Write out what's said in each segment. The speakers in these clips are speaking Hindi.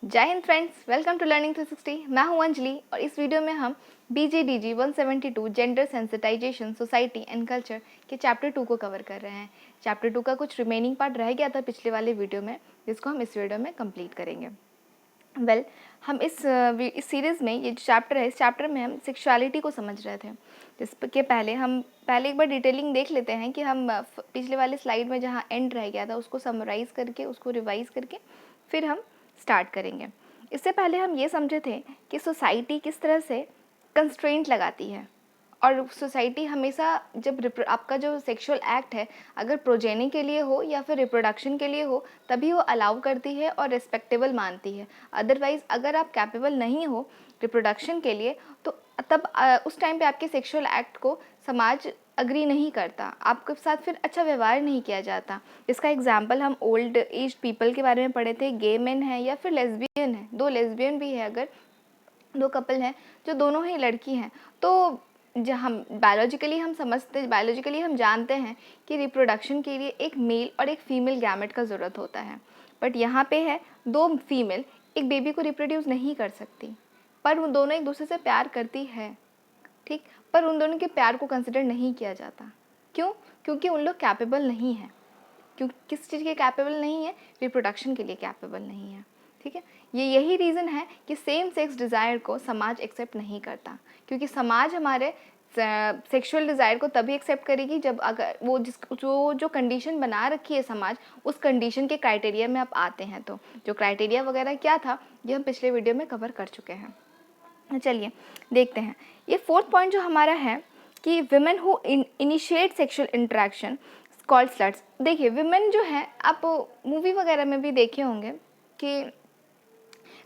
जय Hind friends, welcome to learning 360। मैं हूं अंजलि और इस वीडियो में हम BJDG 172 gender sensitisation society and culture के चैप्टर 2 को कवर कर रहे हैं। चैप्टर 2 का कुछ रिमेनिंग पार्ट रह गया था पिछले वाले वीडियो में, जिसको हम इस वीडियो में कंप्लीट करेंगे। हम इस सीरीज़ में ये जो चैप्टर है, इस चैप्टर में हम सेक्सुअलिटी को समझ रहे थे। जिसके पहले एक बार डिटेलिंग देख लेते हैं कि हम पिछले वाले स्लाइड में जहाँ एंड रह गया था उसको समराइज़ करके, उसको रिवाइज़ करके फिर हम स्टार्ट करेंगे। इससे पहले हम ये समझे थे कि सोसाइटी किस तरह से कंस्ट्रेंट लगाती है, और सोसाइटी हमेशा जब आपका जो सेक्सुअल एक्ट है अगर प्रोजेनी के लिए हो या फिर रिप्रोडक्शन के लिए हो तभी वो अलाउ करती है और रिस्पेक्टेबल मानती है। अदरवाइज़ अगर आप कैपेबल नहीं हो रिप्रोडक्शन के लिए तो तब उस टाइम पे आपके सेक्सुअल एक्ट को समाज अग्री नहीं करता, आपके साथ फिर अच्छा व्यवहार नहीं किया जाता। इसका एग्जाम्पल हम ओल्ड एज पीपल के बारे में पढ़े थे। गे मेन है या फिर लेस्बियन है, दो लेस्बियन भी है, अगर दो कपल हैं जो दोनों ही लड़की हैं, तो हम बायोलॉजिकली हम जानते हैं कि रिप्रोडक्शन के लिए एक मेल और एक फीमेल गैमेट का ज़रूरत होता है। बट यहाँ पे है दो फीमेल एक बेबी को रिप्रोड्यूस नहीं कर सकती, पर वो दोनों एक दूसरे से प्यार करती है, ठीक, पर उन दोनों के प्यार को कंसिडर नहीं किया जाता। क्यों? क्योंकि उन लोग कैपेबल नहीं हैं। क्यों किस चीज़ के कैपेबल नहीं है? रिप्रोडक्शन के लिए कैपेबल नहीं है। ठीक है, यही रीज़न है कि सेम सेक्स डिज़ायर को समाज एक्सेप्ट नहीं करता, क्योंकि समाज हमारे सेक्सुअल डिज़ायर को तभी एक्सेप्ट करेगी जब अगर वो जो कंडीशन बना रखी है समाज, उस कंडीशन के क्राइटेरिया में आप आते हैं। तो जो क्राइटेरिया वगैरह क्या था ये हम पिछले वीडियो में कवर कर चुके हैं। चलिए देखते हैं। ये फोर्थ पॉइंट जो हमारा है कि women who initiate sexual interaction called sluts. देखिए विमेन जो है, आप मूवी वगैरह में भी देखे होंगे कि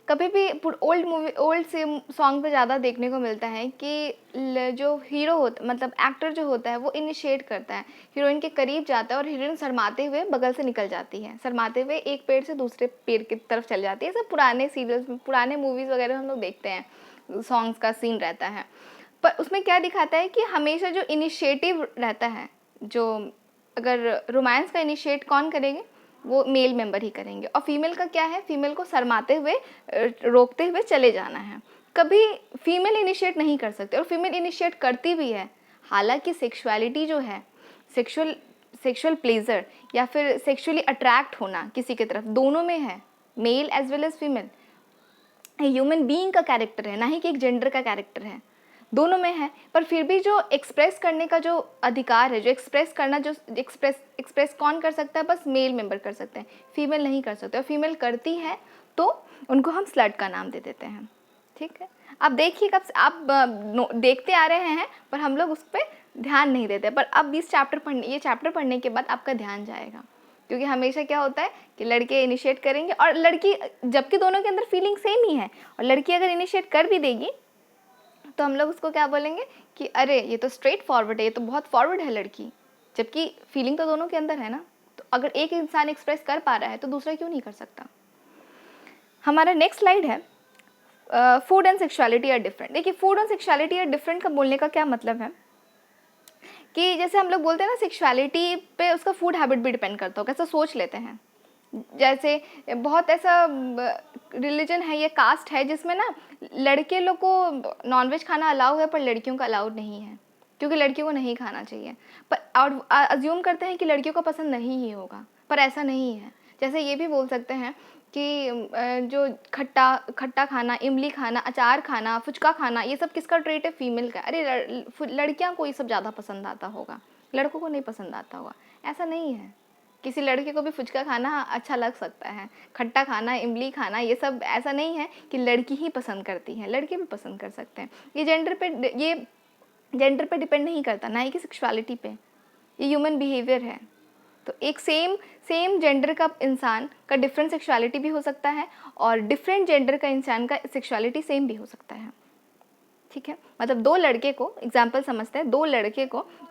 कभी भी ओल्ड से सॉन्ग पे ज़्यादा देखने को मिलता है कि जो हीरो होता, मतलब एक्टर जो होता है, वो इनिशिएट करता है, हीरोइन के करीब जाता है और हीरोइन शर्माते हुए बगल से निकल जाती है, शर्माते हुए एक पेड़ से दूसरे पेड़ की तरफ चल जाती है। सब पुराने सीरियल्स में, पुराने मूवीज़ वगैरह हम लोग देखते हैं, सॉन्ग्स का सीन रहता है। पर उसमें क्या दिखाता है कि हमेशा जो इनिशिएटिव रहता है, जो अगर रोमांस का इनिशिएट कौन करेंगे, वो मेल मेंबर ही करेंगे। और फीमेल का क्या है, फीमेल को शर्माते हुए रोकते हुए चले जाना है। कभी फीमेल इनिशिएट नहीं कर सकते, और फीमेल इनिशिएट करती भी है। हालांकि सेक्सुअलिटी जो है, सेक्सुअल प्लेजर या फिर सेक्सुअली अट्रैक्ट होना किसी की तरफ, दोनों में है, male as well as female. Human being का कैरेक्टर है, ना ही कि एक जेंडर का कैरेक्टर है, दोनों में है। पर फिर भी जो एक्सप्रेस करने का जो अधिकार है, जो एक्सप्रेस कौन कर सकता है? बस मेल मेंबर कर सकते हैं, फीमेल नहीं कर सकते। और फीमेल करती है तो उनको हम स्लट का नाम दे देते हैं। ठीक है, अब देखिए, कब आप देखते आ रहे हैं पर हम लोग उस पर ध्यान नहीं देते। पर अब ये चैप्टर पढ़ने के बाद आपका ध्यान जाएगा, क्योंकि हमेशा क्या होता है कि लड़के इनिशिएट करेंगे और लड़की, जबकि दोनों के अंदर फीलिंग सेम ही है, और लड़की अगर इनिशिएट कर भी देगी तो हम लोग उसको क्या बोलेंगे कि अरे ये तो स्ट्रेट फॉरवर्ड है, ये तो बहुत फॉरवर्ड है लड़की, जबकि फीलिंग तो दोनों के अंदर है ना। तो अगर एक इंसान एक्सप्रेस कर पा रहा है तो दूसरा क्यों नहीं कर सकता। हमारा नेक्स्ट स्लाइड है, food and sexuality are different. देखिए food and sexuality are different का बोलने का क्या मतलब है कि जैसे हम लोग बोलते हैं ना, सेक्सुअलिटी पे उसका फूड हैबिट भी डिपेंड करता हो, कैसा सोच लेते हैं। जैसे बहुत ऐसा रिलीजन है, ये कास्ट है जिसमें ना लड़के लोग को नॉनवेज खाना अलाउ है पर लड़कियों का अलाउड नहीं है, क्योंकि लड़कियों को नहीं खाना चाहिए। पर और अज्यूम करते हैं कि लड़कियों को पसंद नहीं ही होगा, पर ऐसा नहीं है। जैसे ये भी बोल सकते हैं कि जो खट्टा खाना, इमली खाना, अचार खाना, फुचका खाना, ये सब किसका ट्रेट है? फीमेल का। अरे लड़कियां को ये सब ज़्यादा पसंद आता होगा, लड़कों को नहीं पसंद आता होगा, ऐसा नहीं है। किसी लड़के को भी फुचका खाना अच्छा लग सकता है, खट्टा खाना, इमली खाना, ये सब ऐसा नहीं है कि लड़की ही पसंद करती है, लड़के भी पसंद कर सकते हैं। ये जेंडर पे डिपेंड नहीं करता, ना ही कि सेक्सुअलिटी पे, ये ह्यूमन बिहेवियर है। तो एक सेम जेंडर का इंसान का डिफरेंट सेक्सुअलिटी भी हो सकता है, और डिफरेंट जेंडर का इंसान का सेक्सुअलिटी सेम भी हो सकता है। ठीक है, मतलब दो लड़के को, एग्जाम्पल समझते हैं,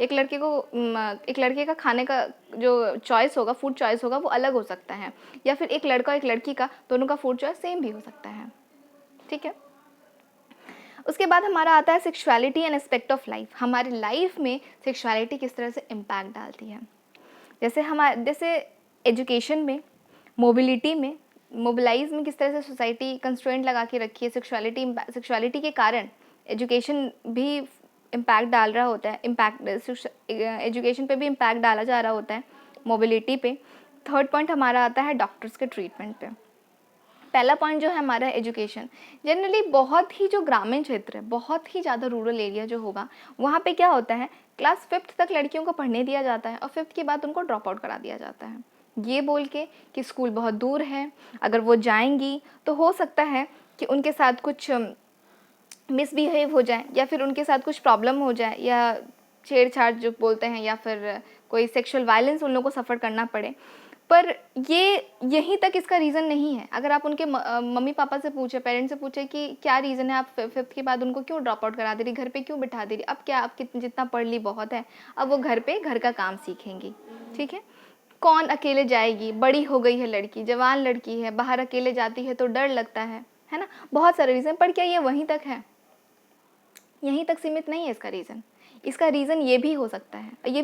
एक लड़के का खाने का जो चॉइस होगा, फूड चॉइस होगा, वो अलग हो सकता है, या फिर एक लड़का और एक लड़की का, दोनों का फूड चॉइस सेम भी हो सकता है। ठीक है, उसके बाद हमारा आता है sexuality and aspect of life. हमारी लाइफ में सेक्सुअलिटी किस तरह से इम्पैक्ट डालती है। जैसे एजुकेशन में, मोबिलिटी में, मोबिलाइज में किस तरह से सोसाइटी कंस्ट्रेंट लगा के रखी है, सेक्सुअलिटी के कारण एजुकेशन भी इम्पैक्ट डाल रहा होता है, एजुकेशन पे भी इम्पैक्ट डाला जा रहा होता है, मोबिलिटी पे। थर्ड पॉइंट हमारा आता है डॉक्टर्स के ट्रीटमेंट पे। पहला पॉइंट जो है हमारा एजुकेशन। जनरली बहुत ही जो ग्रामीण क्षेत्र है, बहुत ही ज़्यादा रूरल एरिया जो होगा, वहाँ पे क्या होता है, क्लास 5th तक लड़कियों को पढ़ने दिया जाता है और 5th के बाद उनको ड्रॉप आउट करा दिया जाता है, ये बोल के कि स्कूल बहुत दूर है, अगर वो जाएंगी तो हो सकता है कि उनके साथ कुछ मिसबिहेव हो जाए या फिर उनके साथ कुछ प्रॉब्लम हो जाए या छेड़छाड़ जो बोलते हैं या फिर कोई सेक्सुअल वायलेंस उन लोगों को सफ़र करना पड़े। पर ये यहीं तक इसका रीज़न नहीं है। अगर आप उनके मम्मी पापा से पूछे, पेरेंट्स से पूछे कि क्या रीज़न है, आप 5th के बाद उनको क्यों ड्रॉप आउट करा दे रही, घर पे क्यों बिठा दे रही, अब क्या आप जितना पढ़ ली बहुत है, अब वो घर पे घर का काम सीखेंगी, ठीक है। कौन अकेले जाएगी, बड़ी हो गई है लड़की, जवान लड़की है, बाहर अकेले जाती है तो डर लगता है ना, बहुत सारे रीज़न। पर क्या ये वहीं तक है, यहीं तक सीमित नहीं है इसका रीज़न। इसका रीज़न ये भी हो सकता है, ये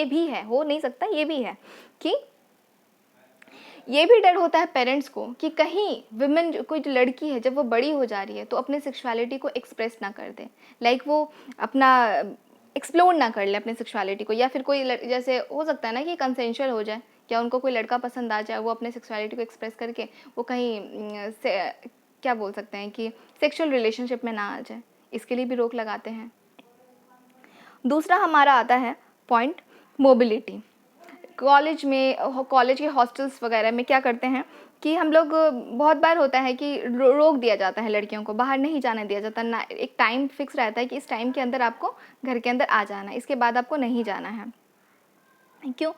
भी है, हो नहीं सकता, ये भी है कि ये भी डर होता है पेरेंट्स को कि कहीं विमेन कोई जो लड़की है जब वो बड़ी हो जा रही है तो अपने सेक्सुअलिटी को एक्सप्रेस ना कर दे, लाइक वो अपना एक्सप्लोर ना कर ले अपने सेक्सुअलिटी को, या फिर कोई जैसे हो सकता है ना कि कंसेंशुअल हो जाए, क्या उनको कोई लड़का पसंद आ जाए, वो अपने सेक्सुअलिटी को एक्सप्रेस करके वो कहीं क्या बोल सकते हैं कि सेक्सुअल रिलेशनशिप में ना आ जाए, इसके लिए भी रोक लगाते हैं। दूसरा हमारा आता है पॉइंट मोबिलिटी। कॉलेज के हॉस्टल्स वगैरह में क्या करते हैं कि हम लोग बहुत बार होता है कि रोक दिया जाता है, लड़कियों को बाहर नहीं जाने दिया जाता ना, एक टाइम फिक्स रहता है कि इस टाइम के अंदर आपको घर के अंदर आ जाना है, इसके बाद आपको नहीं जाना है। क्यों?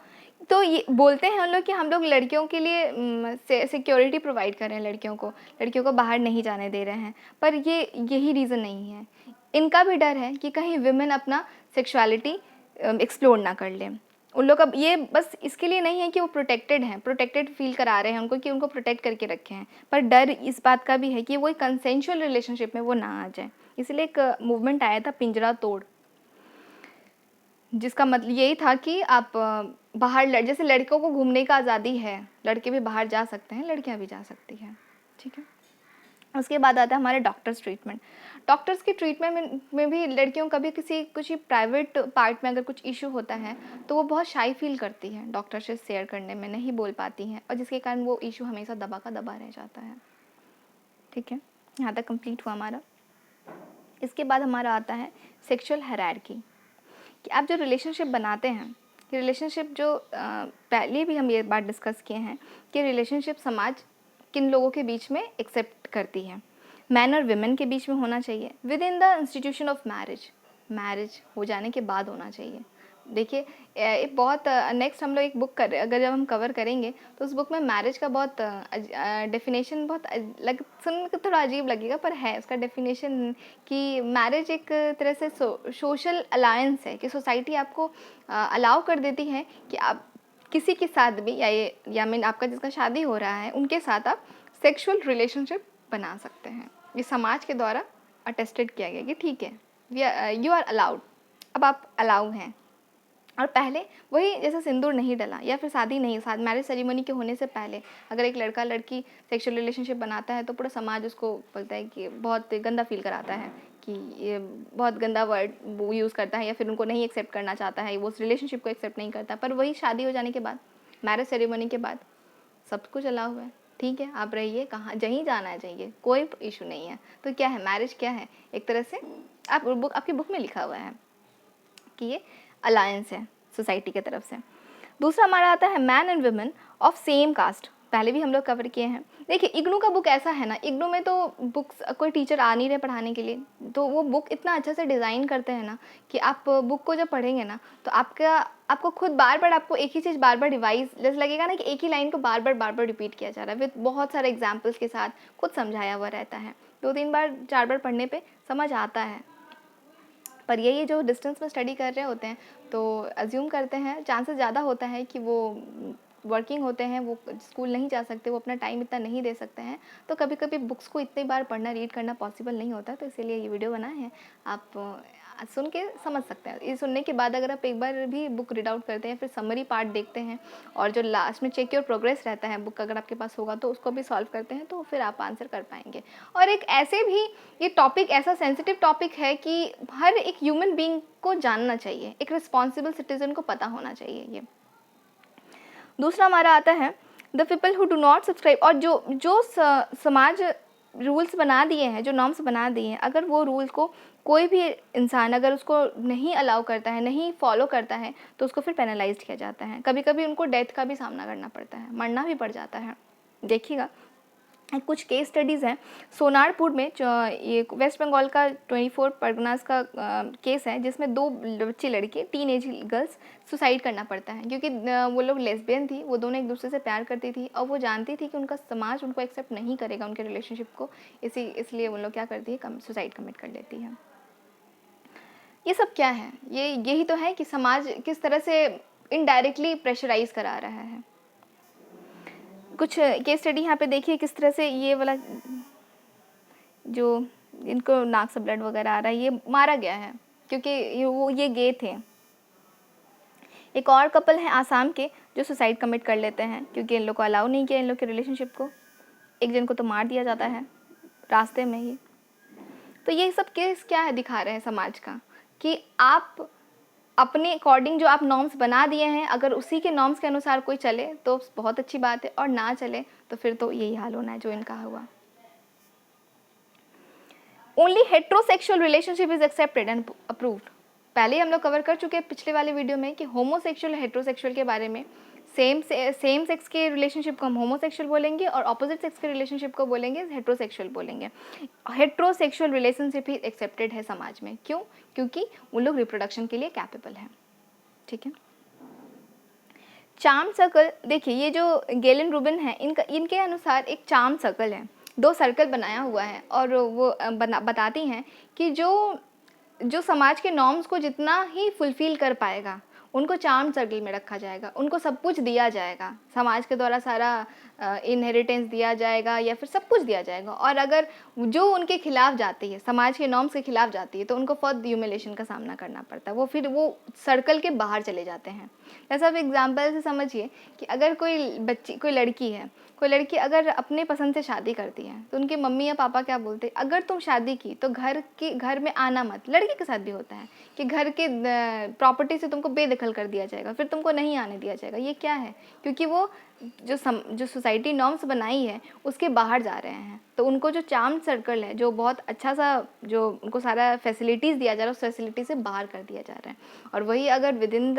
तो ये बोलते हैं हम लोग कि हम लोग लड़कियों के लिए सिक्योरिटी प्रोवाइड कर रहे हैं, लड़कियों को बाहर नहीं जाने दे रहे हैं, पर यही रीज़न नहीं है। इनका भी डर है कि कहीं विमेन अपना सेक्सुअलिटी एक्सप्लोर ना कर लें। उन लोग का ये बस इसके लिए नहीं है कि वो प्रोटेक्टेड फील करा रहे हैं उनको, कि उनको प्रोटेक्ट करके रखे हैं, पर डर इस बात का भी है कि वो एक कंसेंशुअल रिलेशनशिप में वो ना आ जाए। इसलिए एक मूवमेंट आया था पिंजरा तोड़, जिसका मतलब यही था कि आप बाहर, जैसे लड़कों को घूमने का आज़ादी है, लड़के भी बाहर जा सकते हैं, लड़कियां भी जा सकती हैं, ठीक है। उसके बाद आता है हमारे डॉक्टर्स ट्रीटमेंट। डॉक्टर्स की ट्रीटमेंट में भी लड़कियों का भी कुछ प्राइवेट पार्ट में अगर कुछ इशू होता है तो वो बहुत शाई फील करती हैं, डॉक्टर से शेयर करने में नहीं बोल पाती हैं, और जिसके कारण वो इशू हमेशा दबा का दबा रह जाता है, ठीक है। यहाँ तक कंप्लीट हुआ हमारा। इसके बाद हमारा आता है सेक्सुअल हायरार्की, कि आप जो रिलेशनशिप बनाते हैं, रिलेशनशिप जो पहले भी हम ये बात डिस्कस किए हैं कि रिलेशनशिप समाज किन लोगों के बीच में एक्सेप्ट करती है, मैन और विमेन के बीच में होना चाहिए, with in the institution of marriage हो जाने के बाद होना चाहिए। देखिए एक बहुत नेक्स्ट हम लोग एक बुक अगर जब हम कवर करेंगे तो उस बुक में मैरिज का बहुत डेफिनेशन बहुत सुनने को थोड़ा अजीब लगेगा, पर है उसका डेफिनेशन कि मैरिज एक तरह से सोशल अलायंस है, कि सोसाइटी आपको अलाउ कर देती है कि आप किसी के साथ भी या मीन आपका जिसका शादी हो रहा है उनके साथ आप सेक्सुअल रिलेशनशिप बना सकते हैं। ये समाज के द्वारा अटेस्टेड किया गया कि ठीक है, यू आर अलाउड, अब आप अलाउ हैं। और पहले वही जैसे सिंदूर नहीं डला या फिर मैरिज सेरेमनी के होने से पहले अगर एक लड़का लड़की सेक्सुअल रिलेशनशिप बनाता है तो पूरा समाज उसको बोलता है कि बहुत गंदा फील कराता है, कि ये बहुत गंदा वर्ड वो यूज़ करता है, या फिर उनको नहीं एक्सेप्ट करना चाहता है, वो उस रिलेशनशिप को एक्सेप्ट नहीं करता। पर वही शादी हो जाने के बाद, मैरिज सेरेमनी के बाद सब कुछ अलाउ है, ठीक है, आप रहिए, कहाँ जहीं जाना है जाइए, कोई इशू नहीं है। तो क्या है मैरिज, क्या है एक तरह से आपकी बुक में लिखा हुआ है कि ये अलायंस है सोसाइटी की तरफ से। दूसरा हमारा आता है man and women of same caste, पहले भी हम लोग कवर किए हैं। देखिए इग्नू का बुक ऐसा है ना, इग्नू में तो बुक्स कोई टीचर आ नहीं रहे पढ़ाने के लिए, तो वो बुक इतना अच्छा से डिज़ाइन करते हैं ना कि आप बुक को जब पढ़ेंगे ना तो आपको खुद बार बार आपको एक ही चीज़ बार बार रिवाइज जैसे लगेगा ना कि एक ही लाइन को बार बार रिपीट किया जा रहा है, विद बहुत सारे एग्जाम्पल्स के साथ खुद समझाया हुआ रहता है। 2-3 बार 4 बार पढ़ने पर समझ आता है। पर ये जो डिस्टेंस में स्टडी कर रहे होते हैं तो अज्यूम करते हैं, चांसेस ज़्यादा होता है कि वो वर्किंग होते हैं, वो स्कूल नहीं जा सकते, वो अपना टाइम इतना नहीं दे सकते हैं, तो कभी कभी बुक्स को इतनी बार पढ़ना रीड करना पॉसिबल नहीं होता, तो इसीलिए ये वीडियो बनाए हैं। आप सुन के समझ सकते हैं। ये सुनने के बाद अगर आप एक बार भी बुक रीड आउट करते हैं, फिर समरी पार्ट देखते हैं और जो लास्ट में चेक योर प्रोग्रेस रहता है बुक अगर आपके पास होगा तो उसको भी सॉल्व करते हैं, तो फिर आप आंसर कर पाएंगे। और एक ऐसे भी ये टॉपिक ऐसा सेंसिटिव टॉपिक है कि हर एक ह्यूमन बीइंग को जानना चाहिए, एक रिस्पॉन्सिबल सिटीजन को पता होना चाहिए ये। दूसरा हमारा आता है the people who do not subscribe, और जो समाज रूल्स बना दिए हैं, जो नॉर्म्स बना दिए हैं, अगर वो रूल को कोई भी इंसान अगर उसको नहीं अलाउ करता है, नहीं फॉलो करता है, तो उसको फिर पेनलाइज किया जाता है। कभी कभी उनको डेथ का भी सामना करना पड़ता है, मरना भी पड़ जाता है। देखिएगा कुछ केस स्टडीज़ हैं। सोनारपुर में ये वेस्ट बंगाल का 24 परगनास का केस है, जिसमें 2 बच्ची लड़की टीन एज गर्ल्स सुसाइड करना पड़ता है, क्योंकि वो लोग लेस्बियन थी, वो दोनों एक दूसरे से प्यार करती थी और वो जानती थी कि उनका समाज उनको एक्सेप्ट नहीं करेगा उनके रिलेशनशिप को, इसलिए वो लोग क्या करती है, सुसाइड कमिट कर लेती है। ये सब क्या है, यही तो है कि समाज किस तरह से इनडायरेक्टली प्रेशराइज करा रहा है। कुछ केस स्टडी यहाँ पे देखिए किस तरह से ये वाला जो इनको नाक से ब्लड वगैरह आ रहा है, ये मारा गया है क्योंकि ये गे थे। एक और कपल है आसाम के जो सुसाइड कमिट कर लेते हैं क्योंकि इन लोग को अलाउ नहीं किया इन लोग के रिलेशनशिप को। एक जन को तो मार दिया जाता है रास्ते में ही। तो ये सब केस क्या है, दिखा रहे हैं समाज का कि आप अपने अकॉर्डिंग जो आप नॉर्म्स बना दिए हैं, अगर उसी के नॉर्म्स के अनुसार कोई चले तो बहुत अच्छी बात है, और ना चले तो फिर तो यही हाल होना है जो इनका हुआ। Only heterosexual relationship is accepted and approved. पहले हम लोग कवर कर चुके हैं पिछले वाले वीडियो में कि होमोसेक्सुअल हेट्रोसेक्सुअल के बारे में। सेम सेक्स के रिलेशनशिप को हम होमोसेक्सुअल बोलेंगे और ऑपोजिट सेक्स के रिलेशनशिप को बोलेंगे हेट्रोसेक्सुअल बोलेंगे। हेट्रोसेक्सुअल रिलेशनशिप ही एक्सेप्टेड है समाज में। क्यों? क्योंकि वो लोग रिप्रोडक्शन के लिए कैपेबल हैं। ठीक है। चार्म सर्कल देखिए, ये जो गेलन रूबिन है इनके अनुसार एक चार्म सर्कल है, 2 सर्कल बनाया हुआ है और वो बताती हैं कि जो समाज के नॉर्म्स को जितना ही फुलफिल कर पाएगा उनको चार्म सर्कल में रखा जाएगा, उनको सब कुछ दिया जाएगा, समाज के द्वारा सारा इनहेरिटेंस दिया जाएगा या फिर सब कुछ दिया जाएगा। और अगर जो उनके खिलाफ जाती है, समाज के नॉर्म्स के खिलाफ जाती है, तो उनको फर्स्ट ह्यूमिलेशन का सामना करना पड़ता है, वो फिर वो सर्कल के बाहर चले जाते हैं। जैसा आप एग्जाम्पल से समझिए कि अगर कोई लड़की अगर अपने पसंद से शादी करती है तो उनके मम्मी या पापा क्या बोलते हैं, अगर तुम शादी की तो घर में आना मत। लड़की के साथ भी होता है कि घर के प्रॉपर्टी से तुमको बेदखल कर दिया जाएगा, फिर तुमको नहीं आने दिया जाएगा। ये क्या है? क्योंकि वो जो सोसाइटी नॉर्म्स बनाई है उसके बाहर जा रहे हैं, तो उनको जो चार्म सर्कल है, जो बहुत अच्छा सा जो उनको सारा फैसिलिटीज़ दिया जा रहा है, उस फैसिलिटी से बाहर कर दिया जा रहा है। और वही अगर with in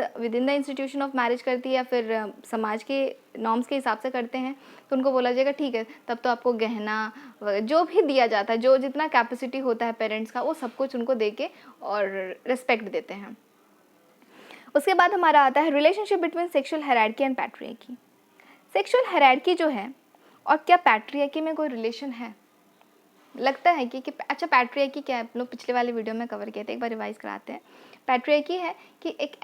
the institution of marriage करती है या फिर समाज के नॉर्म्स के हिसाब से करते हैं, तो उनको बोला जाएगा ठीक है, तब तो आपको गहना जो भी दिया जाता है, जो जितना कैपेसिटी होता है पेरेंट्स का, वो सब कुछ उनको दे के और रिस्पेक्ट देते हैं। उसके बाद हमारा आता है relationship between sexual hierarchy and patriarchy. Sexual hierarchy जो है और क्या पैट्रियार्की में कोई रिलेशन है? लगता है कि अच्छा पैट्रियार्की क्या है, हम लोग पिछले वाले वीडियो में कवर किए थे, एक बार रिवाइज कराते हैं। पैट्रियार्की है कि एक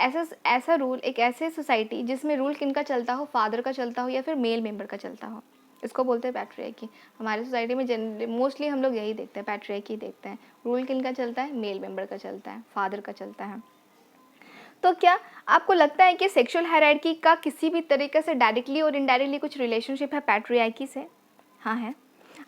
ऐसा रूल, एक ऐसे सोसाइटी जिसमें रूल किनका चलता हो, फादर का चलता हो या फिर मेल मेंबर का चलता हो, इसको बोलते हैं पैट्रियार्की। हमारे सोसाइटी में मोस्टली हम लोग यही देखते हैं, पैट्रियार्की देखते हैं। रूल किनका चलता है? मेल मेंबर का चलता है, फादर का चलता है। तो क्या आपको लगता है कि सेक्सुअल हायरार्की का किसी भी तरीके से डायरेक्टली और इनडायरेक्टली कुछ रिलेशनशिप है पैट्रियार्की से? हाँ है।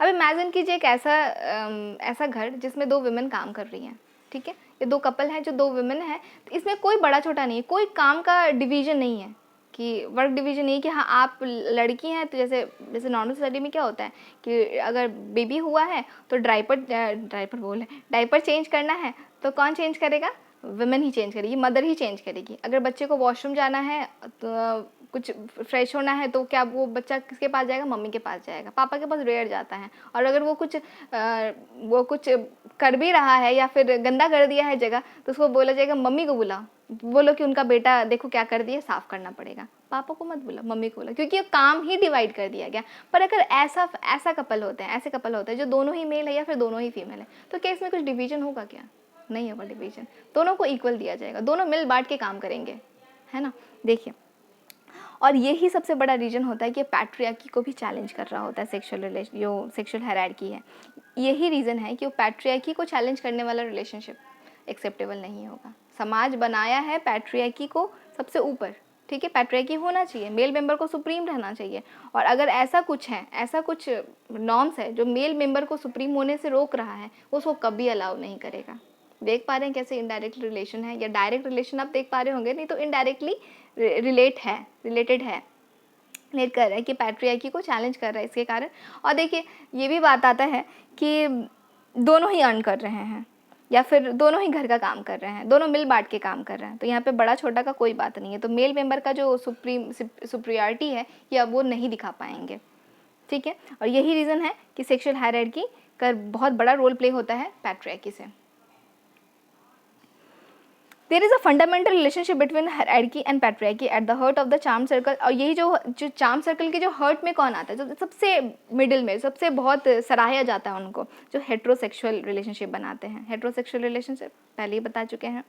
अब इमेजिन कीजिए एक ऐसा घर जिसमें 2 विमेन काम कर रही हैं। ठीक है, ये 2 कपल हैं जो 2 विमेन हैं, तो इसमें कोई बड़ा छोटा नहीं है, कोई काम का डिवीजन नहीं है कि वर्क डिवीजन नहीं है कि हाँ आप लड़की हैं तो जैसे नॉर्मल सोसाइटी में क्या होता है कि अगर बेबी हुआ है तो डायपर चेंज करना है तो कौन चेंज करेगा? वुमेन ही चेंज करेगी, मदर ही चेंज करेगी। अगर बच्चे को वॉशरूम जाना है तो कुछ फ्रेश होना है तो क्या वो बच्चा किसके पास जाएगा? मम्मी के पास जाएगा, पापा के पास रेयर जाता है। और अगर वो कुछ कर भी रहा है या फिर गंदा कर दिया है जगह, तो उसको बोला जाएगा मम्मी को बुलाओ, बोलो कि उनका बेटा देखो क्या कर दिया, साफ करना पड़ेगा। पापा को मत बोला, मम्मी को बोला, क्योंकि ये काम ही डिवाइड कर दिया गया। पर अगर ऐसे कपल होते हैं जो दोनों ही मेल है या फिर दोनों ही फीमेल है, तो क्या इसमें कुछ डिवीजन होगा? क्या नहीं होगा डिवीजन, दोनों को इक्वल दिया जाएगा, दोनों मिल बांट के काम करेंगे, है ना। देखिए, और यही सबसे बड़ा रीजन होता है कि पैट्रियार्की को भी चैलेंज कर रहा होता है सेक्सुअल हायरार्की है। यही रीज़न है कि वो पैट्रियार्की को चैलेंज करने वाला रिलेशनशिप एक्सेप्टेबल नहीं होगा। समाज बनाया है पैट्रियार्की को सबसे ऊपर, ठीक है, पैट्रियार्की होना चाहिए, मेल मेंबर को सुप्रीम रहना चाहिए। और अगर ऐसा कुछ है, ऐसा कुछ नॉर्म्स है जो मेल मेंबर को सुप्रीम होने से रोक रहा है, उसको कभी अलाउ नहीं करेगा। देख पा रहे हैं कैसे इनडायरेक्ट रिलेशन है, या डायरेक्ट रिलेशन आप देख पा रहे होंगे, नहीं तो इनडायरेक्टली रिलेटेड है, रिलेट कर रहा है कि पैट्रियार्की को चैलेंज कर रहा है इसके कारण। और देखिए ये भी बात आता है कि दोनों ही अर्न कर रहे हैं, या फिर दोनों ही घर का काम कर रहे हैं, दोनों मिल बांट के काम कर रहे हैं, तो यहाँ पे बड़ा छोटा का कोई बात नहीं है। तो मेल मेंबर का जो सुप्रियरिटी है ये अब वो नहीं दिखा पाएंगे, ठीक है। और यही रीज़न है कि सेक्सुअल हायरार्की का बहुत बड़ा रोल प्ले होता है पैट्रियार्की से। There is a fundamental relationship between hierarchy and patriarchy at the heart of the charm circle. और यही जो चार्म सर्कल के जो हर्ट में कौन आता है, जो सबसे मिडिल में, सबसे बहुत सराहा जाता है उनको, जो हेट्रोसेक्सुअल रिलेशनशिप बनाते हैं। हेट्रोसेक्सुअल रिलेशनशिप पहले ही बता चुके हैं,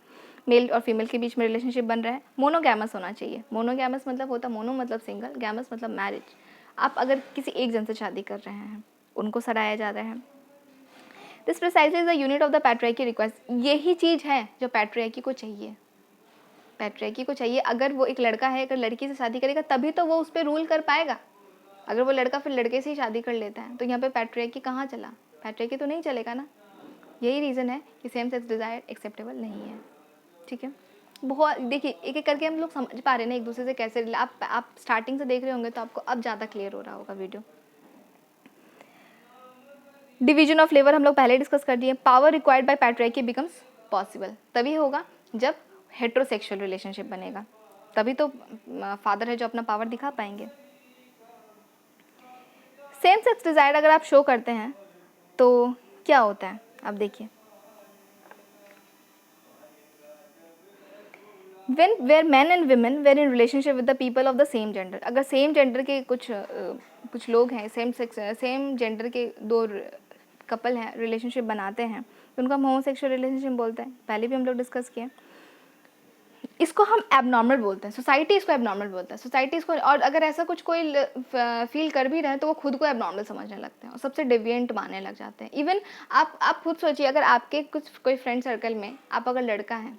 मेल और फीमेल के बीच में रिलेशनशिप बन रहा है। मोनोगैमस होना चाहिए। मोनोगैमस मतलब होता है, मोनो मतलब सिंगल, गैमस मतलब मैरिज। आप अगर किसी एक जन से शादी कर रहे हैं, उनको सराहा जा रहा है। This precisely is the unit of the patriarchy request. यही चीज़ है जो पैट्रियार्की को चाहिए। पैट्रियार्की को चाहिए, अगर वो एक लड़का है, अगर लड़की से शादी करेगा तभी तो वो उस पर रूल कर पाएगा। अगर वो लड़का फिर लड़के से ही शादी कर लेता है तो यहाँ पे पैट्रियार्की कहाँ चला, पैट्रियार्की तो नहीं चलेगा ना। यही रीज़न है कि सेम सेक्स डिज़ायर एक्सेप्टेबल नहीं है, ठीक है। बहुत देखिए एक एक करके हम लोग समझ पा रहे हैं ना एक दूसरे से कैसे। आप स्टार्टिंग से देख रहे होंगे तो आपको अब ज़्यादा क्लियर हो रहा होगा वीडियो। डिवीजन ऑफ लेबर हम लोग पहले डिस्कस कर दिए। Power required by patriarchy becomes possible तभी होगा जब हेट्रोसेक्सुअल रिलेशनशिप बनेगा, तभी तो फादर है जो अपना पावर दिखा पाएंगे। सेम सेक्स डिजायर अगर आप शो करते हैं तो क्या होता है, अब देखिए। When where men and women were in relationship with the people of the same gender, अगर सेम जेंडर के कुछ लोग हैं, सेम जेंडर के दो कपल हैं, रिलेशनशिप बनाते हैं, तो उनको हम होमोसेक्सुअल रिलेशनशिप बोलते हैं। पहले भी हम लोग डिस्कस किए। इसको हम एबनॉर्मल बोलते हैं, सोसाइटी इसको एबनॉर्मल बोलता है, सोसाइटी इसको। और अगर ऐसा कुछ कोई फील कर भी रहे हैं तो वो खुद को एबनॉर्मल समझने लगते हैं और सबसे डेविएंट मानने लग जाते हैं। इवन आप खुद सोचिए, अगर आपके कोई फ्रेंड सर्कल में आप अगर लड़का है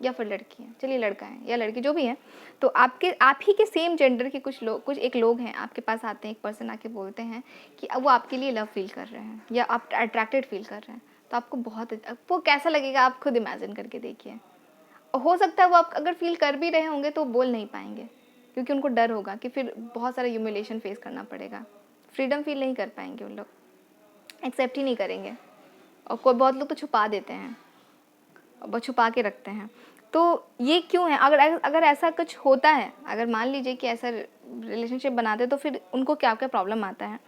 या फिर लड़की है, चलिए लड़का है या लड़की जो भी है, तो आप ही के सेम जेंडर के कुछ एक लोग हैं आपके पास आते हैं, एक पर्सन आके बोलते हैं कि अब वो आपके लिए लव फील कर रहे हैं या आप अट्रैक्टेड फील कर रहे हैं, तो आपको कैसा लगेगा, आप खुद इमेजिन करके देखिए। हो सकता है वो आप अगर फील कर भी रहे होंगे तो बोल नहीं पाएंगे, क्योंकि उनको डर होगा कि फिर बहुत सारा ह्यूमिलेशन फेस करना पड़ेगा। फ्रीडम फील नहीं कर पाएंगे, उन लोग एक्सेप्ट ही नहीं करेंगे। और कोई बहुत लोग तो छुपा देते हैं, वो छुपा के रखते हैं। तो ये क्यों है? अगर ऐसा कुछ होता है, अगर मान लीजिए कि ऐसा रिलेशनशिप बनाते हैं, तो फिर उनको क्या क्या प्रॉब्लम आता है।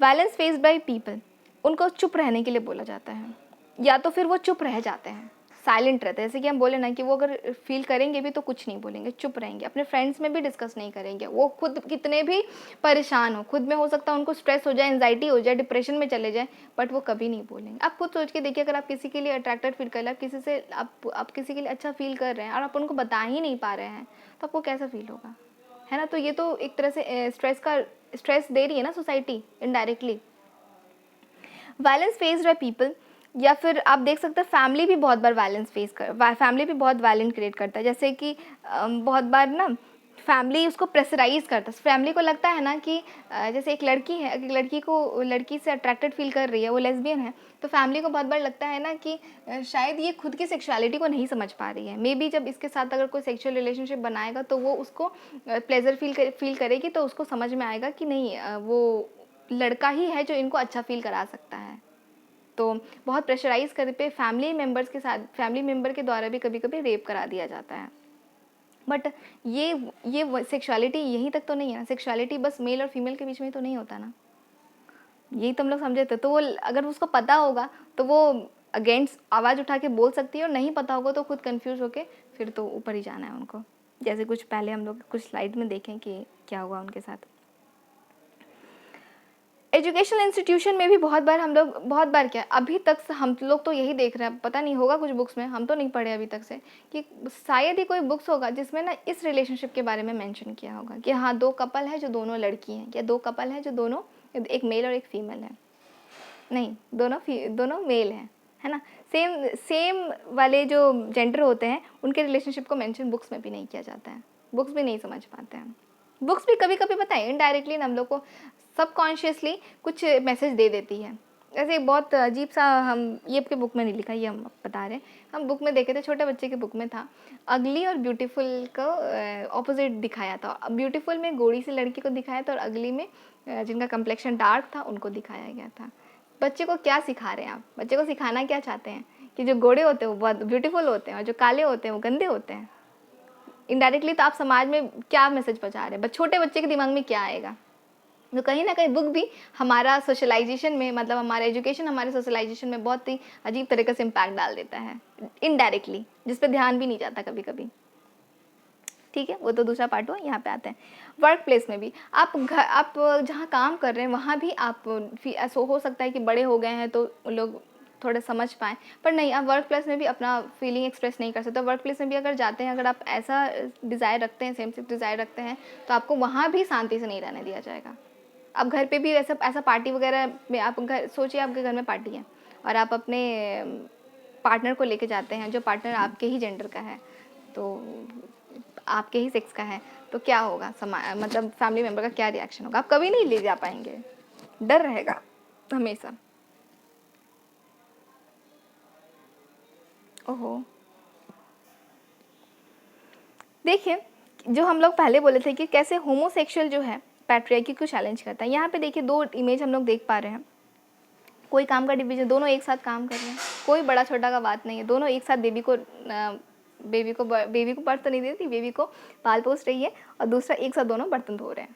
वायलेंस फेस्ड बाय पीपल, उनको चुप रहने के लिए बोला जाता है, या तो फिर वो चुप रह जाते हैं, साइलेंट रहते हैं। जैसे कि हम बोले ना कि वो अगर फील करेंगे भी तो कुछ नहीं बोलेंगे, चुप रहेंगे, अपने फ्रेंड्स में भी डिस्कस नहीं करेंगे। वो खुद कितने भी परेशान हो, खुद में हो सकता है उनको स्ट्रेस हो जाए, एंजाइटी हो जाए, डिप्रेशन में चले जाए, बट वो कभी नहीं बोलेंगे। आप खुद सोच के देखिए, अगर आप किसी के लिए अट्रैक्टेड फील कर रहे हैं, किसी से आप किसी के लिए अच्छा फील कर रहे हैं और आप उनको बता ही नहीं पा रहे हैं, तो आपको कैसा फील होगा, है ना। तो ये तो एक तरह से स्ट्रेस दे रही है ना society indirectly. Violence faced by people, या फिर आप देख सकते हैं फैमिली भी बहुत बार फैमिली भी बहुत वायलेंट क्रिएट करता है। जैसे कि बहुत बार ना फैमिली उसको प्रेशराइज करता है। फैमिली को लगता है ना कि जैसे एक लड़की है, एक लड़की से अट्रैक्टेड फील कर रही है, वो लेस्बियन है, तो फैमिली को बहुत बार लगता है ना कि शायद ये खुद की सेक्सुअलिटी को नहीं समझ पा रही है। मे बी जब इसके साथ अगर कोई सेक्सुअल रिलेशनशिप बनाएगा तो वो उसको प्लेजर फील करेगी, तो उसको समझ में आएगा कि नहीं, वो लड़का ही है जो इनको अच्छा फील करा सकता है। तो बहुत प्रेशराइज कर पे फैमिली मेम्बर के द्वारा भी कभी कभी रेप करा दिया जाता है। बट ये सेक्सुअलिटी यहीं तक तो नहीं है ना। सेक्सुअलिटी बस मेल और फीमेल के बीच में तो नहीं होता ना, यही तो हम लोग समझे थे। तो वो अगर उसको पता होगा तो वो अगेंस्ट आवाज़ उठा के बोल सकती है, और नहीं पता होगा तो खुद कंफ्यूज होके फिर तो ऊपर ही जाना है उनको। जैसे कुछ पहले हम लोग कुछ स्लाइड में देखें कि क्या हुआ उनके साथ। एजुकेशनल इंस्टीट्यूशन में भी बहुत बार क्या, अभी तक हम लोग तो यही देख रहे हैं, पता नहीं होगा कुछ बुक्स में, हम तो नहीं पढ़े अभी तक से, कि शायद ही कोई बुक्स होगा जिसमें ना इस रिलेशनशिप के बारे में मेंशन किया होगा कि हाँ, दो कपल है जो दोनों लड़की हैं, या दो कपल है जो दोनों, एक मेल और एक फीमेल है। नहीं, दोनों मेल हैं, है ना। सेम सेम वाले जो जेंडर होते हैं उनके रिलेशनशिप को मेंशन बुक्स में भी नहीं किया जाता है, बुक्स भी नहीं समझ पाते हैं। बुक्स भी कभी कभी पता है इनडायरेक्टली हम लोग को सबकॉन्शियसली कुछ मैसेज दे देती है। ऐसे एक बहुत अजीब सा, हम ये आपके बुक में नहीं लिखा, ये हम बता रहे हैं, हम बुक में देखे थे, छोटे बच्चे के बुक में था, अगली और ब्यूटीफुल को ऑपोजिट दिखाया था। ब्यूटीफुल में गोरी सी लड़की को दिखाया था और अगली में जिनका कम्प्लेक्शन डार्क था उनको दिखाया गया था। बच्चे को क्या सिखा रहे हैं आप, बच्चे को सिखाना क्या चाहते हैं कि जो गोरे होते हैं वो बहुत ब्यूटीफुल होते हैं और जो काले होते हैं वो गंदे होते हैं। इनडायरेक्टली तो आप समाज में क्या मैसेज पहुंचा रहे हैं, छोटे बच्चे के दिमाग में क्या आएगा। तो कहीं ना कहीं बुक भी हमारा सोशलाइजेशन में, मतलब हमारा एजुकेशन हमारे सोशलाइजेशन में बहुत ही अजीब तरीके से इम्पैक्ट डाल देता है इनडायरेक्टली, जिस पे ध्यान भी नहीं जाता कभी कभी। ठीक है, वो तो दूसरा पार्ट हुआ। यहाँ पे आते हैं वर्क प्लेस में भी। आप जहाँ काम कर रहे हैं वहाँ भी आप ऐसा हो सकता है कि बड़े हो गए हैं तो लोग थोड़े समझ पाएँ, पर नहीं, आप वर्क प्लेस में भी अपना फीलिंग एक्सप्रेस नहीं कर सकते। वर्क प्लेस में भी अगर जाते हैं, अगर आप ऐसा डिज़ायर रखते हैं, सेम सेक्स डिज़ायर रखते हैं, तो आपको वहाँ भी शांति से नहीं रहने दिया जाएगा। अब घर पे भी ऐसा पार्टी वगैरह में, आप घर सोचिए आपके घर में पार्टी है और आप अपने पार्टनर को लेके जाते हैं, जो पार्टनर आपके ही जेंडर का है, तो आपके ही सेक्स का है, तो क्या होगा, मतलब फैमिली मेम्बर का क्या रिएक्शन होगा। आप कभी नहीं ले जा पाएंगे, डर रहेगा हमेशा। ओहो, देखिए, जो हम लोग पहले बोले थे कि कैसे होमोसेक्सुअल जो है पैट्रियार्की को चैलेंज करता है, यहाँ पे देखिए दो इमेज हम लोग देख पा रहे हैं। कोई काम का डिवीजन, दोनों एक साथ काम कर रहे हैं, कोई बड़ा छोटा का बात नहीं है, दोनों एक साथ बेबी को बर्थ तो नहीं देती, बेबी को पाल पोस रही है, और दूसरा एक साथ दोनों बर्तन धो रहे हैं।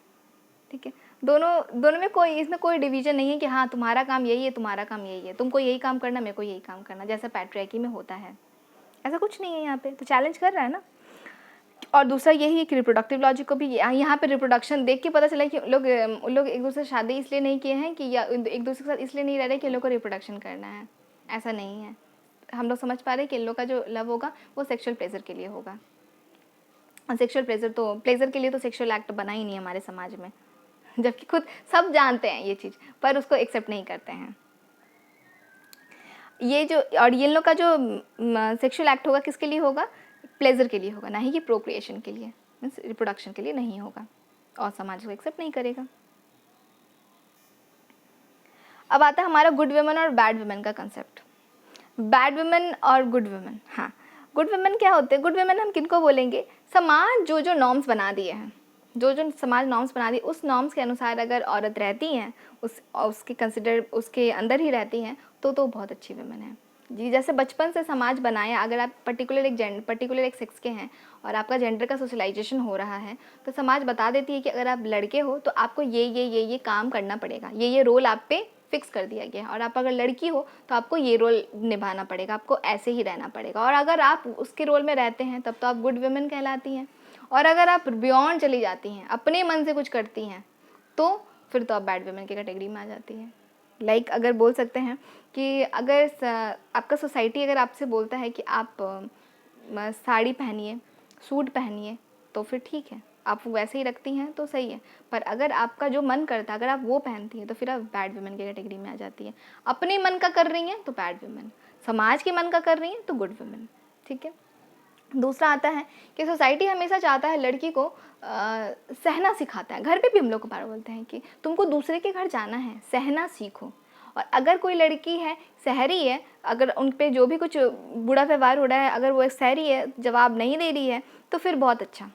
ठीक है, दोनों में इसमें कोई डिवीजन नहीं है कि हाँ तुम्हारा काम यही है, तुम्हारा काम यही है, तुमको यही काम करना, मेरे को यही काम करना, जैसा पैट्रियार्की में होता है। ऐसा कुछ नहीं है यहाँ पे, तो चैलेंज कर रहा है ना। और दूसरा यही है कि रिप्रोडक्टिव लॉजिक को भी, यहाँ पे रिप्रोडक्शन देख के पता चला कि लोग एक दूसरे से शादी इसलिए नहीं किए हैं कि, या एक दूसरे के साथ इसलिए नहीं रह रहे कि इन लोग को रिप्रोडक्शन करना है। ऐसा नहीं है, हम लोग समझ पा रहे हैं कि इन लोग का जो लव होगा वो सेक्सुअल प्लेजर के लिए होगा। और सेक्सुअल प्लेजर के लिए तो सेक्सुअल एक्ट बना ही नहीं हमारे समाज में, जबकि खुद सब जानते हैं ये चीज़, पर उसको एक्सेप्ट नहीं करते हैं। ये जो, और ये लोग का जो सेक्सुअल एक्ट होगा किसके लिए होगा, प्लेजर के लिए होगा, ना ही कि प्रोक्रिएशन के लिए, मीन्स रिप्रोडक्शन के लिए नहीं होगा, और समाज को एक्सेप्ट नहीं करेगा। अब आता है हमारा गुड वुमेन और बैड वुमेन का कंसेप्ट। बैड वुमेन और गुड वुमेन, हाँ, गुड वुमेन क्या होते हैं? गुड वुमेन हम किनको बोलेंगे? समाज जो नॉर्म्स बना दिए हैं, जो समाज नॉर्म्स बना दिए, उस नॉर्म्स के अनुसार अगर औरत रहती हैं, उसके अंदर ही रहती हैं, तो बहुत अच्छी वुमेन है जी। जैसे बचपन से समाज बनाया, अगर आप पर्टिकुलर एक सेक्स के हैं और आपका जेंडर का सोशलाइजेशन हो रहा है, तो समाज बता देती है कि अगर आप लड़के हो तो आपको ये काम करना पड़ेगा, ये रोल आप पे फिक्स कर दिया गया है, और आप अगर लड़की हो तो आपको ये रोल निभाना पड़ेगा, आपको ऐसे ही रहना पड़ेगा। और अगर आप उसके रोल में रहते हैं तब तो आप गुड वुमेन कहलाती हैं, और अगर आप बियॉन्ड चली जाती हैं, अपने मन से कुछ करती हैं, तो फिर तो आप बैड वुमेन की कैटेगरी में आ जाती है। लाइक अगर बोल सकते हैं कि अगर आपका सोसाइटी अगर आपसे बोलता है कि आप साड़ी पहनिए, सूट पहनिए, तो फिर ठीक है, आप वैसे ही रखती हैं तो सही है। पर अगर आपका जो मन करता है, अगर आप वो पहनती हैं, तो फिर आप बैड वुमेन की कैटेगरी में आ जाती है। अपने मन का कर रही हैं तो बैड वुमेन, समाज के मन का कर रही हैं तो गुड वुमेन। ठीक है, दूसरा आता है कि सोसाइटी हमेशा चाहता है लड़की को सहना सिखाता है। घर पे भी हम लोग को बार बोलते हैं कि तुमको दूसरे के घर जाना है, सहना सीखो। और अगर कोई लड़की है, सहरी है, अगर उन पे जो भी कुछ बुरा व्यवहार हो रहा है, अगर वो एक सहरी है, जवाब नहीं दे रही है, तो फिर बहुत अच्छा,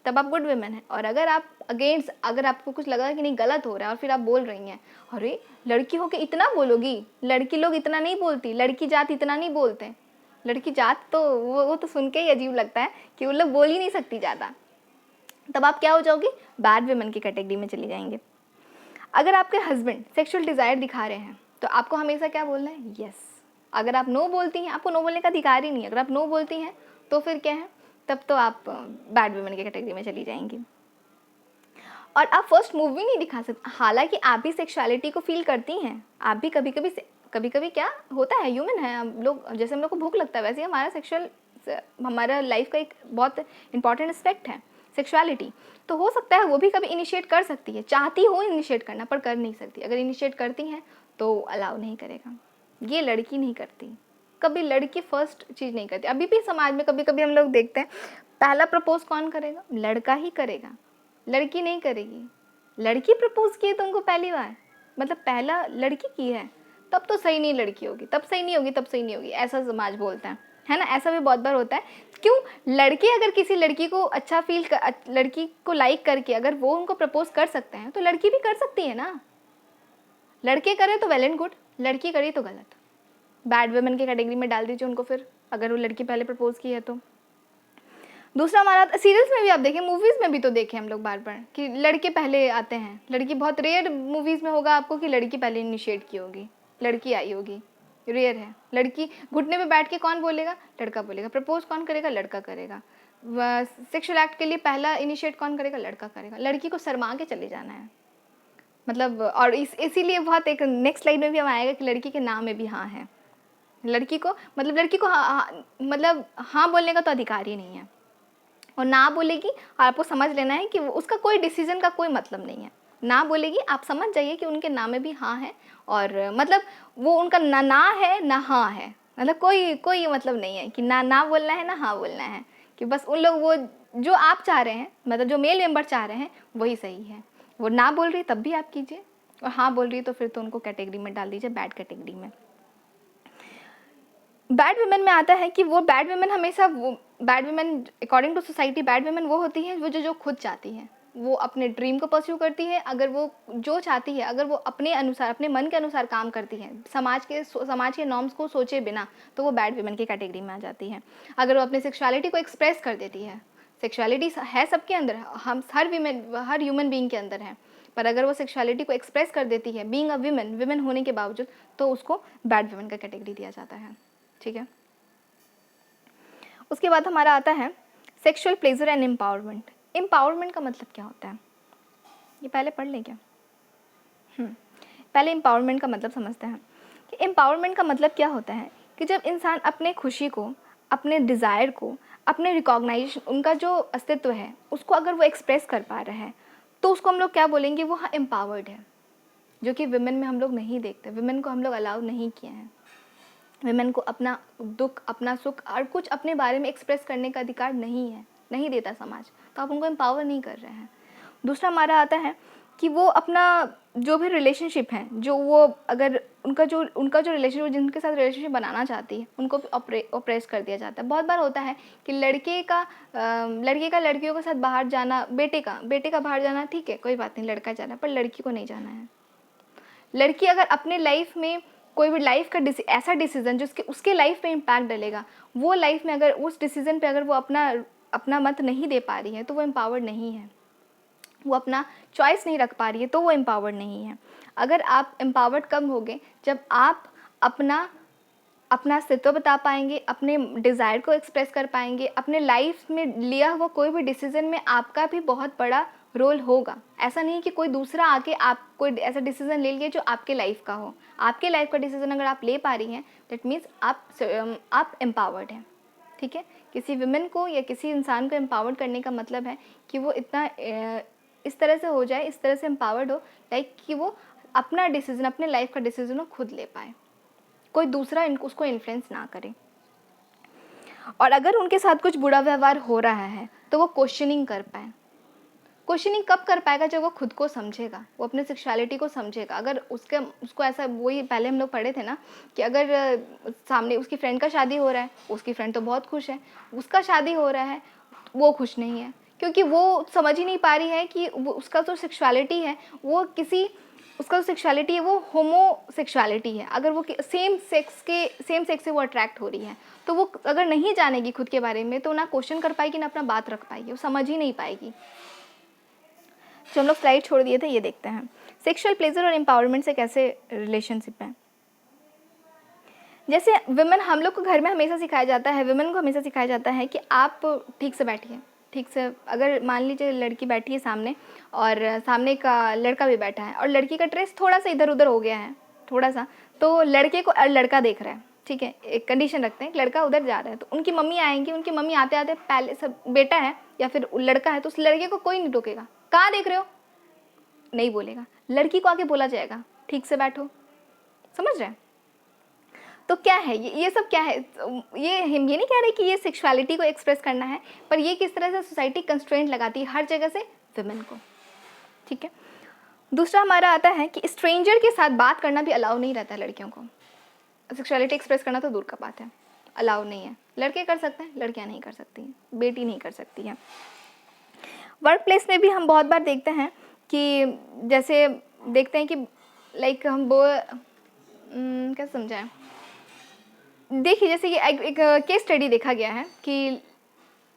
तब आप गुड वुमेन है। और अगर आप अगर आपको कुछ लगा कि नहीं गलत हो रहा है और फिर आप बोल रही हैं, अरे लड़की हो के इतना बोलोगी, लड़की लोग इतना नहीं बोलती, लड़की जात इतना नहीं बोलते, लड़की जात तो वो तो सुन के ही अजीब लगता है कि वो लोग बोल ही नहीं सकती ज़्यादा, तब आप क्या हो जाओगी, बैड वुमेन की कैटेगरी में चली जाएंगे। अगर आपके हस्बैंड सेक्सुअल डिज़ायर दिखा रहे हैं तो आपको हमेशा क्या बोलना है, यस। अगर आप नो बोलती हैं, आपको नो बोलने का अधिकार ही नहीं है, अगर आप नो बोलती हैं तो फिर क्या है, तब तो आप बैड वुमेन की कैटेगरी में चली जाएंगी। और आप फर्स्ट मूव भी नहीं दिखा सकते, हालांकि आप भी सेक्सुअलिटी को फील करती हैं, आप भी कभी कभी क्या होता है, ह्यूमन है हम लोग, जैसे हम लोग को भूख लगता है वैसे ही हमारा लाइफ का एक बहुत इंपॉर्टेंट एस्पेक्ट है सेक्सुअलिटी। तो हो सकता है वो भी कभी इनिशिएट कर सकती है, चाहती हो इनिशिएट करना, पर कर नहीं सकती। अगर इनिशिएट करती हैं तो अलाउ नहीं करेगा, ये लड़की नहीं करती, कभी लड़की फर्स्ट चीज़ नहीं करती। अभी भी समाज में कभी कभी हम लोग देखते हैं पहला प्रपोज कौन करेगा, लड़का ही करेगा, लड़की नहीं करेगी। लड़की प्रपोज की है तुमको पहली बार, मतलब पहला लड़की की है, तब तो सही नहीं लड़की होगी, तब सही नहीं होगी, तब सही नहीं होगी, ऐसा समाज बोलता है ना। ऐसा भी बहुत बार होता है। क्यों? लड़के अगर किसी लड़की को अच्छा फील लड़की को लाइक करके अगर वो उनको प्रपोज कर सकते हैं तो लड़की भी कर सकती है ना। लड़के करे तो वेल एंड गुड, लड़की करे तो गलत। बैड वुमेन की कैटेगरी में डाल दीजिए उनको फिर, अगर वो लड़की पहले प्रपोज की है तो। दूसरा हमारा सीरियल्स में भी आप देखें, मूवीज़ में भी तो देखें हम लोग बार बार कि लड़के पहले आते हैं। लड़की, बहुत रेयर मूवीज़ में होगा आपको कि लड़की पहले इनिशिएट की होगी, लड़की आई होगी, रेयर है। लड़की घुटने पे बैठ के कौन बोलेगा, लड़का बोलेगा। प्रपोज कौन करेगा, लड़का करेगा। सेक्सुअल एक्ट के लिए पहला इनिशिएट कौन करेगा, लड़का करेगा। लड़की को शर्मा के चले जाना है, मतलब। और इसीलिए बहुत एक नेक्स्ट स्लाइड में भी हम आएगा कि लड़की के नाम में भी हाँ है। लड़की को मतलब लड़की को मतलब हाँ बोलने का तो अधिकार ही नहीं है, और ना बोलेगी। आपको समझ लेना है कि उसका कोई डिसीजन का कोई मतलब नहीं है। ना बोलेगी, आप समझ जाइए कि उनके नाम में भी हाँ है, और मतलब वो उनका ना है ना हाँ है, मतलब कोई मतलब नहीं है कि ना बोलना है ना हाँ बोलना है, कि बस उन लोग वो जो आप चाह रहे हैं, मतलब जो मेल मेंबर चाह रहे हैं वही सही है। वो ना बोल रही तब भी आप कीजिए, और हाँ बोल रही है तो फिर तो उनको कैटेगरी में डाल दीजिए, बैड कैटेगरी में। बैड वुमेन में आता है कि वो बैड वुमेन हमेशा, वो bad women according to society bad women वो होती है वो जो खुद चाहती है, वो अपने ड्रीम को परस्यू करती है। अगर वो जो चाहती है, अगर वो अपने अनुसार, अपने मन के अनुसार काम करती है, समाज के नॉर्म्स को सोचे बिना, तो वो बैड वुमेन की कैटेगरी में आ जाती है। अगर वो अपनी सेक्सुअलिटी को एक्सप्रेस कर देती है, सेक्सुअलिटी है सबके अंदर, हम हर ह्यूमन बीइंग के अंदर है, पर अगर वो सेक्सुअलिटी को एक्सप्रेस कर देती है बीइंग अ विमेन होने के बावजूद, तो उसको बैड वुमेन का कैटेगरी दिया जाता है। ठीक है। उसके बाद हमारा आता है sexual pleasure and empowerment. Empowerment का मतलब क्या होता है, ये पहले पढ़ लें क्या? पहले एम्पावरमेंट का मतलब समझते हैं कि एम्पावरमेंट का मतलब क्या होता है कि जब इंसान अपने खुशी को, अपने डिज़ायर को, अपने रिकॉग्नाइजेशन, उनका जो अस्तित्व है उसको अगर वो एक्सप्रेस कर पा रहा है, तो उसको हम लोग क्या बोलेंगे, वो हाँ एम्पावर्ड है, जो कि विमेन में हम लोग नहीं देखते। विमेन को हम लोग अलाउ नहीं किए हैं। विमेन को अपना दुख, अपना सुख और कुछ अपने बारे में एक्सप्रेस करने का अधिकार नहीं है, नहीं देता समाज, तो आप उनको एम्पावर नहीं कर रहे हैं। दूसरा हमारा आता है कि वो अपना जो भी रिलेशनशिप है, जो वो अगर उनका जो रिलेशनशिप, जिनके साथ रिलेशनशिप बनाना चाहती है, उनको ऑप्रेस कर दिया जाता है। बहुत बार होता है कि लड़के का लड़कियों के साथ बाहर जाना, बेटे का बाहर जाना ठीक है, कोई बात नहीं, लड़का जाना, पर लड़की को नहीं जाना है। लड़की अगर अपने लाइफ में कोई भी लाइफ का ऐसा डिसीजन जो उसके लाइफ पे इम्पैक्ट डालेगा, वो लाइफ में अगर उस डिसीजन पे अगर वो अपना मत नहीं दे पा रही है, तो वो एम्पावर्ड नहीं है। वो अपना चॉइस नहीं रख पा रही है, तो वो एम्पावर्ड नहीं है। अगर आप एम्पावर्ड कब होगे, जब आप अपना अस्तित्व बता पाएंगे, अपने डिज़ायर को एक्सप्रेस कर पाएंगे, अपने लाइफ में लिया हुआ कोई भी डिसीजन में आपका भी बहुत बड़ा रोल होगा। ऐसा नहीं कि कोई दूसरा आके आप कोई ऐसा डिसीजन ले लिए जो आपके लाइफ का हो। आपके लाइफ का डिसीजन अगर आप ले पा रही हैं, दैट मीन्स आप एम्पावर्ड हैं। ठीक है। किसी विमेन को या किसी इंसान को एम्पावर्ड करने का मतलब है कि वो इतना इस तरह से हो जाए, इस तरह से एम्पावर्ड हो, लाइक कि वो अपना डिसीजन, अपने लाइफ का डिसीजन वो खुद ले पाए, कोई दूसरा उसको इन्फ्लुएंस ना करे। और अगर उनके साथ कुछ बुरा व्यवहार हो रहा है तो वो क्वेश्चनिंग कर पाए। क्वेश्चनिंग कब कर पाएगा, जब वो खुद को समझेगा, वो अपने सेक्सुअलिटी को समझेगा। अगर उसको ऐसा, वही पहले हम लोग पढ़े थे ना कि अगर सामने उसकी फ्रेंड का शादी हो रहा है, उसकी फ्रेंड तो बहुत खुश है, उसका शादी हो रहा है वो खुश नहीं है, क्योंकि वो समझ ही नहीं पा रही है कि उसका जो सेक्सुअलिटी है वो उसका जो सेक्सुअलिटी है वो होमोसेक्सुअलिटी है। अगर वो सेम सेक्स से वो अट्रैक्ट हो रही है, तो वो अगर नहीं जानेगी खुद के बारे में, तो ना क्वेश्चन कर पाएगी, ना अपना बात रख पाएगी, वो समझ ही नहीं पाएगी। जो हम लोग स्लाइड छोड़ दिए थे, ये देखते हैं सेक्सुअल प्लेजर और एम्पावरमेंट से कैसे रिलेशनशिप है। जैसे विमेन, हम लोग को घर में हमेशा सिखाया जाता है, विमेन को हमेशा सिखाया जाता है कि आप ठीक से बैठिए, ठीक से। अगर मान लीजिए लड़की बैठी है सामने और सामने का लड़का भी बैठा है और लड़की का ड्रेस थोड़ा सा इधर उधर हो गया है, थोड़ा सा, तो लड़के को लड़का देख रहा है, ठीक है, एक कंडीशन रखते हैं, लड़का उधर जा रहा है, तो उनकी मम्मी आएंगी, उनकी मम्मी आते आते पहले सब बेटा है या फिर लड़का है तो उस लड़के को कोई नहीं टोकेगा, कहाँ देख रहे हो, नहीं बोलेगा। लड़की को आके बोला जाएगा ठीक से बैठो, समझ रहे हैं। तो क्या है ये सब क्या है? ये हम ये नहीं कह रहे कि ये सेक्सुअलिटी को एक्सप्रेस करना है, पर ये किस तरह से सोसाइटी कंस्ट्रेंट लगाती है हर जगह से विमेन को, ठीक है। दूसरा हमारा आता है कि स्ट्रेंजर के साथ बात करना भी अलाउ नहीं रहता है लड़कियों को। सेक्सुअलिटी एक्सप्रेस करना तो दूर का बात है, अलाउ नहीं है। लड़के कर सकते हैं, लड़कियां नहीं कर सकती हैं, बेटी नहीं कर सकती है। वर्क प्लेस में भी हम बहुत बार देखते हैं कि जैसे देखते हैं कि लाइक हम वो क्या समझाएं, देखिए जैसे कि एक केस स्टडी देखा गया है कि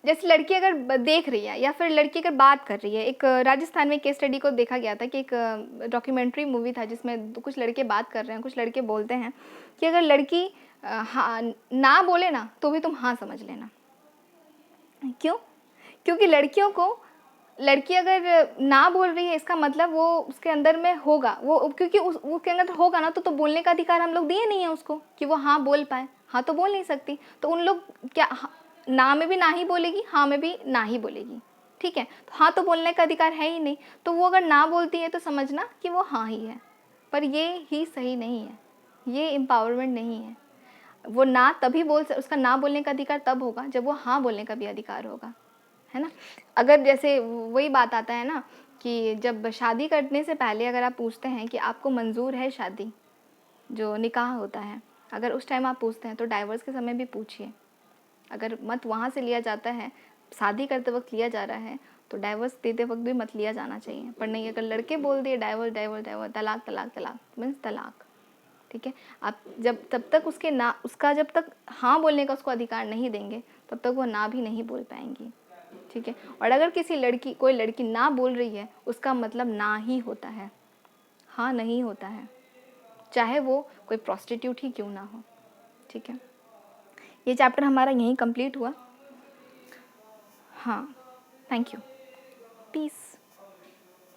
जैसे लड़की अगर देख रही है या फिर लड़की अगर बात कर रही है, एक राजस्थान में केस स्टडी को देखा गया था कि एक डॉक्यूमेंट्री मूवी था जिसमें कुछ लड़के बात कर रहे हैं, कुछ लड़के बोलते हैं कि अगर लड़की हाँ ना बोले ना तो भी तुम हाँ समझ लेना। क्यों? क्योंकि लड़कियों को, लड़की अगर ना बोल रही है इसका मतलब वो उसके अंदर में होगा, वो क्योंकि उसके अंदर होगा ना तो बोलने का अधिकार हम लोग दिए नहीं है उसको कि वो हाँ बोल पाए। हाँ तो बोल नहीं सकती, तो उन लोग क्या ना में भी ना ही बोलेगी, हाँ में भी ना ही बोलेगी, ठीक है। तो हाँ तो बोलने का अधिकार है ही नहीं, तो वो अगर ना बोलती है तो समझना कि वो हाँ ही है। पर ये ही सही नहीं है, ये एम्पावरमेंट नहीं है। वो ना तभी उसका ना बोलने का अधिकार तब होगा जब वो हाँ बोलने का भी अधिकार होगा, है ना। अगर जैसे वही बात आता है ना कि जब शादी करने से पहले अगर आप पूछते हैं कि आपको मंजूर है शादी, जो निकाह होता है, अगर उस टाइम आप पूछते हैं तो डाइवोर्स के समय भी पूछिए। अगर मत वहाँ से लिया जाता है, शादी करते वक्त लिया जा रहा है, तो डाइवोर्स देते वक्त भी मत लिया जाना चाहिए। पर नहीं, अगर लड़के बोल दिए डाइवोर्स डाइवोर्स डाइवोर्स, तलाक तलाक तलाक मीन्स तलाक, ठीक है। आप जब तब तक उसके ना उसका जब तक हाँ बोलने का उसको अधिकार नहीं देंगे तब तक वो ना भी नहीं बोल पाएंगी, ठीक है। और अगर कोई लड़की ना बोल रही है उसका मतलब ना ही होता है, हाँ नहीं होता है, चाहे वो कोई प्रोस्टिट्यूट ही क्यों ना हो, ठीक है। ये चैप्टर हमारा यहीं कंप्लीट हुआ। हाँ, थैंक यू, पीस।